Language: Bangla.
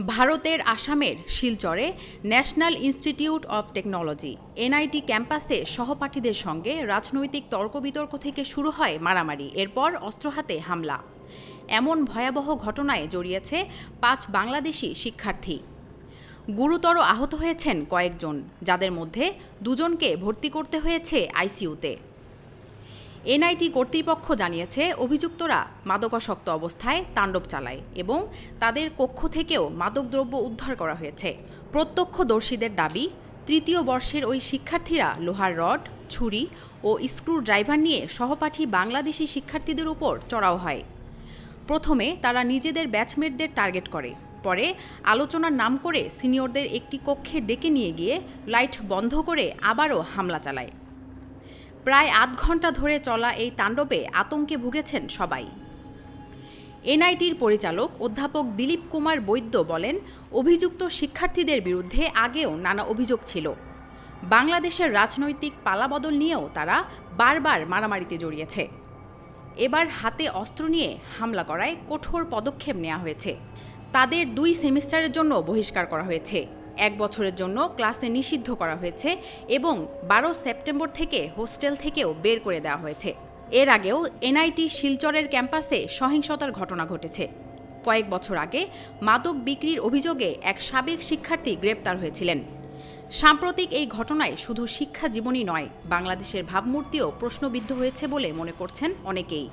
ভারতের আসামের শিলচরে national institute of technology NIT ক্যাম্পাসে সহপাঠীদের সঙ্গে রাজনৈতিক তর্ক-বিতর্ক থেকে শুরু হয় মারামারি, এরপর অস্ত্র হাতে হামলা। এমন ভয়াবহ ঘটনায় জড়িয়েছে ৫ বাংলাদেশি শিক্ষার্থী। গুরুতর আহত হয়েছেন কয়েকজন, যাদের মধ্যে ২ জনকে ভর্তি করতে হয়েছে আইসিইউতে। এনআইটি কর্তৃপক্ষ জানিয়েছে, অভিযুক্তরা মাদকাসক্ত অবস্থায় তাণ্ডব চালায় এবং তাদের কক্ষ থেকেও মাদকদ্রব্য উদ্ধার করা হয়েছে। প্রত্যক্ষদর্শীদের দাবি, তৃতীয় বর্ষের ওই শিক্ষার্থীরা লোহার রড, ছুরি ও স্ক্রু ড্রাইভার নিয়ে সহপাঠী বাংলাদেশি শিক্ষার্থীদের উপর চড়াও হয়। প্রথমে তারা নিজেদের ব্যাচমেটদের টার্গেট করে, পরে আলোচনার নাম করে সিনিয়রদের একটি কক্ষে ডেকে নিয়ে গিয়ে লাইট বন্ধ করে আবারও হামলা চালায়। প্রায় আধ ঘন্টা ধরে চলা এই তাণ্ডবে আতঙ্কে ভুগেছেন সবাই। এনআইটির পরিচালক অধ্যাপক দিলীপ কুমার বৈদ্য বলেন, অভিযুক্ত শিক্ষার্থীদের বিরুদ্ধে আগেও নানা অভিযোগ ছিল। বাংলাদেশের রাজনৈতিক পালাবদল নিয়েও তারা বারবার মারামারিতে জড়িয়েছে। এবার হাতে অস্ত্র নিয়ে হামলা করায় কঠোর পদক্ষেপ নেওয়া হয়েছে। তাদের ২ সেমিস্টারের জন্য বহিষ্কার করা হয়েছে, ১ বছরের জন্য ক্লাসে নিষিদ্ধ করা হয়েছে এবং ১২ সেপ্টেম্বর থেকে হোস্টেল থেকেও বের করে দেওয়া হয়েছে। এর আগেও এনআইটি শিলচরের ক্যাম্পাসে সহিংসতার ঘটনা ঘটেছে। কয়েক বছর আগে মাদক বিক্রির অভিযোগে এক সাবেক শিক্ষার্থী গ্রেপ্তার হয়েছিলেন। সাম্প্রতিক এই ঘটনায় শুধু শিক্ষা জীবনই নয়, বাংলাদেশের ভাবমূর্তিও প্রশ্নবিদ্ধ হয়েছে বলে মনে করছেন অনেকেই।